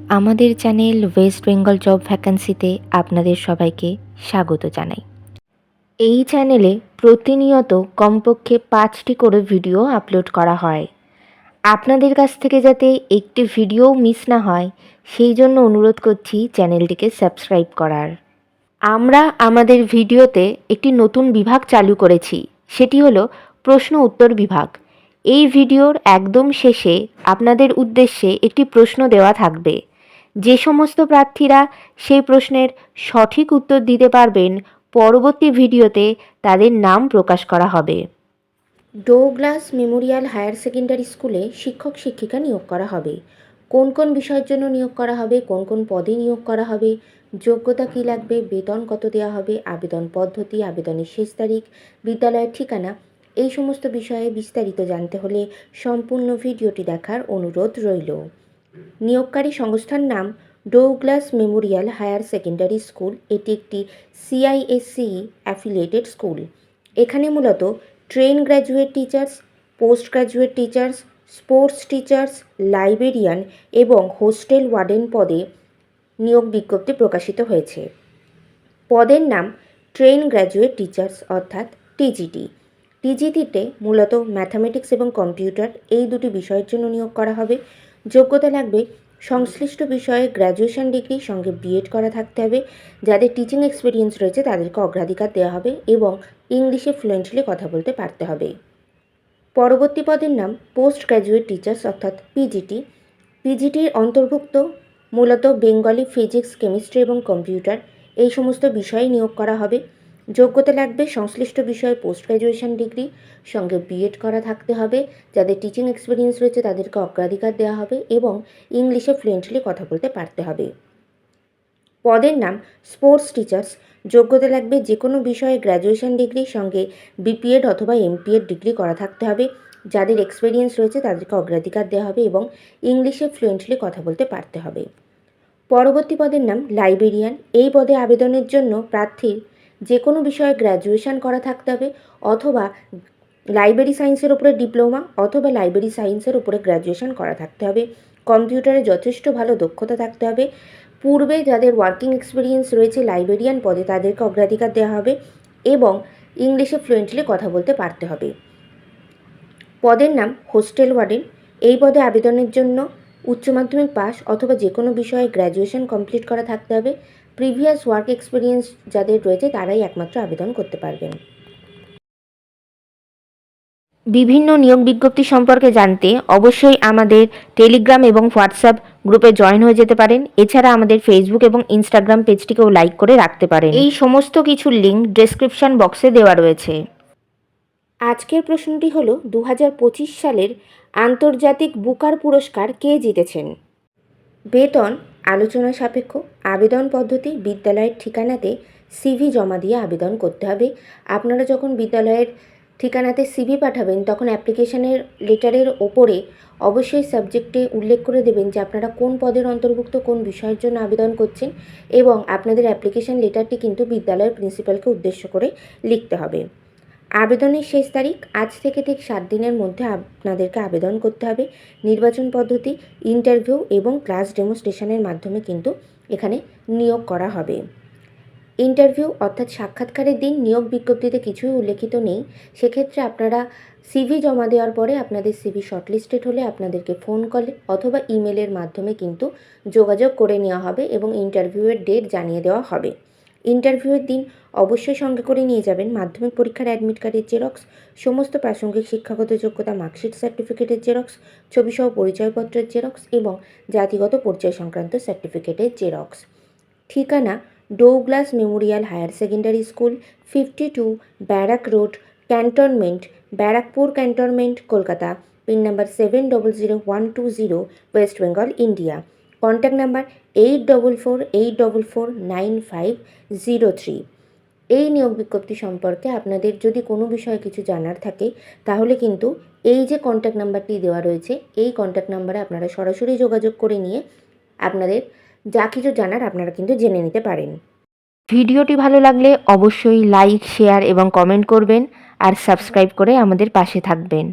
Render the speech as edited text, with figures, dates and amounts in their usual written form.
আমাদের channel West Bengal job ভ্যাকান্সিতে আপনাদের সবাইকে স্বাগত জানাই। এই চ্যানেলে প্রতিনিয়ত কমপক্ষে 5টি করে ভিডিও আপলোড করা হয়। আপনাদের কাছ থেকে যাতে একটি ভিডিও মিস না হয় সেই জন্য অনুরোধ করছি চ্যানেলটিকে সাবস্ক্রাইব করার। আমরা আমাদের ভিডিওতে একটি নতুন বিভাগ চালু করেছি, সেটি হলো প্রশ্ন উত্তর বিভাগ। এই ভিডিওর একদম শেষে আপনাদের উদ্দেশ্যে একটি প্রশ্ন দেওয়া থাকবে। যে সমস্ত প্রার্থীরা সেই প্রশ্নের সঠিক উত্তর দিতে পারবেন, পরবর্তী ভিডিওতে তাদের নাম প্রকাশ করা হবে। ডোগ্লাস মেমোরিয়াল হায়ার সেকেন্ডারি স্কুলে শিক্ষক শিক্ষিকা নিয়োগ করা হবে। কোন কোন বিষয়ের জন্য নিয়োগ করা হবে, কোন কোন পদে নিয়োগ করা হবে, যোগ্যতা কী লাগবে, বেতন কত দেওয়া হবে, আবেদন পদ্ধতি, আবেদনের শেষ তারিখ, বিদ্যালয়ের ঠিকানা, এই সমস্ত বিষয়ে বিস্তারিত জানতে হলে সম্পূর্ণ ভিডিওটি দেখার অনুরোধ রইল। নিয়োগকারী সংস্থার নাম ডোগ্লাস মেমোরিয়াল হায়ার সেকেন্ডারি স্কুল। এটি একটি CISCE অ্যাফিলিয়েটেড স্কুল। এখানে মূলত train graduate teachers, post graduate teachers, sports teachers, librarian এবং হোস্টেল ওয়ার্ডেন পদে নিয়োগ বিজ্ঞপ্তি প্রকাশিত হয়েছে। পদের নাম ট্রেন গ্র্যাজুয়েট টিচার্স অর্থাৎ TGT। TGTতে মূলত ম্যাথামেটিক্স এবং কম্পিউটার এই দুটি বিষয়ের জন্য নিয়োগ করা হবে। যোগ্যতা লাগবে সংশ্লিষ্ট বিষয়ে গ্র্যাজুয়েশন ডিগ্রি সঙ্গে BEd করা থাকতে হবে। যাদের টিচিং এক্সপিরিয়েন্স রয়েছে তাদেরকে অগ্রাধিকার দেওয়া হবে এবং ইংলিশে ফ্লুয়েন্টলি কথা বলতে পারতে হবে। পরবর্তী পদের নাম পোস্ট গ্র্যাজুয়েট টিচার্স অর্থাৎ PGT। PGTর অন্তর্ভুক্ত মূলত বেঙ্গলি, ফিজিক্স, কেমিস্ট্রি এবং কম্পিউটার এই সমস্ত বিষয়ে নিয়োগ করা হবে। যোগ্যতা লাগবে সংশ্লিষ্ট বিষয়ে পোস্ট গ্র্যাজুয়েশন ডিগ্রি সঙ্গে BEd করা থাকতে হবে। যাদের টিচিং এক্সপিরিয়েন্স রয়েছে তাদেরকে অগ্রাধিকার দেওয়া হবে এবং ইংলিশে ফ্লুয়েন্টলি কথা বলতে পারতে হবে। পদের নাম স্পোর্টস টিচার্স। যোগ্যতা লাগবে যে কোনো বিষয়ে গ্র্যাজুয়েশন ডিগ্রি সঙ্গে BPEd অথবা MPEd ডিগ্রি করা থাকতে হবে। যাদের এক্সপিরিয়েন্স রয়েছে তাদেরকে অগ্রাধিকার দেওয়া হবে এবং ইংলিশে ফ্লুয়েন্টলি কথা বলতে পারতে হবে। পরবর্তী পদের নাম লাইব্রেরিয়ান। এই পদে আবেদনের জন্য প্রার্থীর যে কোনো বিষয়ে গ্র্যাজুয়েশন করা থাকতে হবে অথবা লাইব্রেরি সায়েন্সের উপরে ডিপ্লোমা অথবা লাইব্রেরি সায়েন্সের উপরে গ্র্যাজুয়েশন করা থাকতে হবে। কম্পিউটারে যথেষ্ট ভালো দক্ষতা থাকতে হবে। পূর্বে যাদের ওয়ার্কিং এক্সপিরিয়েন্স রয়েছে লাইব্রেরিয়ান পদে তাদেরকে অগ্রাধিকার দেওয়া হবে এবং ইংলিশে ফ্লুয়েন্টলি কথা বলতে পারতে হবে। পদের নাম হোস্টেল ওয়ার্ডেন। এই পদে আবেদনের জন্য উচ্চ মাধ্যমিক পাস অথবা যে কোনো বিষয়ে গ্র্যাজুয়েশন কমপ্লিট করা থাকতে হবে। প্রিভিয়াস ওয়ার্ক এক্সপিরিয়েন্স যাদের রয়েছে তারাই একমাত্র আবেদন করতে পারবেন। বিভিন্ন নিয়োগ বিজ্ঞপ্তি সম্পর্কে জানতে অবশ্যই আমাদের টেলিগ্রাম এবং হোয়াটসঅ্যাপ গ্রুপে জয়েন হয়ে যেতে পারেন। এছাড়া আমাদের ফেসবুক এবং ইনস্টাগ্রাম পেজটিকেও লাইক করে রাখতে পারেন। এই সমস্ত কিছুর লিঙ্ক ডেসক্রিপশন বক্সে দেওয়া রয়েছে। আজকের প্রশ্নটি হলো 2025 সালের আন্তর্জাতিক বুকার পুরস্কার কে জিতেছেন? বেতন আলোচনা সাপেক্ষ। আবেদন পদ্ধতি বিদ্যালয়ের ঠিকানাতে CV জমা দিয়ে আবেদন করতে হবে। আপনারা যখন বিদ্যালয়ের ঠিকানাতে CV পাঠাবেন তখন অ্যাপ্লিকেশনের লেটারের ওপরে অবশ্যই সাবজেক্টে উল্লেখ করে দেবেন যে আপনারা কোন পদের অন্তর্ভুক্ত কোন বিষয়ের জন্য আবেদন করছেন এবং আপনাদের অ্যাপ্লিকেশন লেটারটি কিন্তু বিদ্যালয়ের প্রিন্সিপালকে উদ্দেশ্য করে লিখতে হবে। আবেদনের শেষ তারিখ আজ থেকে ঠিক 7 দিনের মধ্যে আপনাদেরকে আবেদন করতে হবে। নির্বাচন পদ্ধতি ইন্টারভিউ এবং ক্লাস ডেমোস্ট্রেশনের মাধ্যমে কিন্তু এখানে নিয়োগ করা হবে। ইন্টারভিউ অর্থাৎ সাক্ষাৎকারের দিন নিয়োগ বিজ্ঞপ্তিতে কিছুই উল্লেখিত নেই। সেক্ষেত্রে আপনারা CV জমা দেওয়ার পরে আপনাদের CV শর্টলিস্টেড হলে আপনাদেরকে ফোন কলে অথবা ইমেলের মাধ্যমে কিন্তু যোগাযোগ করে নেওয়া হবে এবং ইন্টারভিউয়ের ডেট জানিয়ে দেওয়া হবে। ইন্টারভিউয়ের দিন অবশ্যই সঙ্গে করে নিয়ে যাবেন মাধ্যমিক পরীক্ষার অ্যাডমিট কার্ডের জেরক্স, সমস্ত প্রাসঙ্গিক শিক্ষাগত যোগ্যতা মার্কশিট সার্টিফিকেটের জেরক্স, ছবিসহ পরিচয়পত্রের জেরক্স এবং জাতিগত পরিচয় সংক্রান্ত সার্টিফিকেটের জেরক্স। ঠিকানা Douglas memorial higher secondary school, 52 barrack road, cantonment, Barrackpore cantonment, Kolkata. Pin number 700120, west Bengal, India. Contact number 8448449503। এই নিয়োগ বিজ্ঞপ্তি সম্পর্কে আপনাদের যদি কোনো বিষয়ে কিছু জানার থাকে তাহলে কিন্তু এই যে কন্ট্যাক্ট নাম্বারটি দেওয়া রয়েছে এই কন্ট্যাক্ট নাম্বারে আপনারা সরাসরি যোগাযোগ করে নিয়ে আপনাদের যা কিছু জানার আপনারা কিন্তু জেনে নিতে পারেন। ভিডিওটি ভালো লাগলে অবশ্যই লাইক, শেয়ার এবং কমেন্ট করবেন আর সাবস্ক্রাইব করে আমাদের পাশে থাকবেন।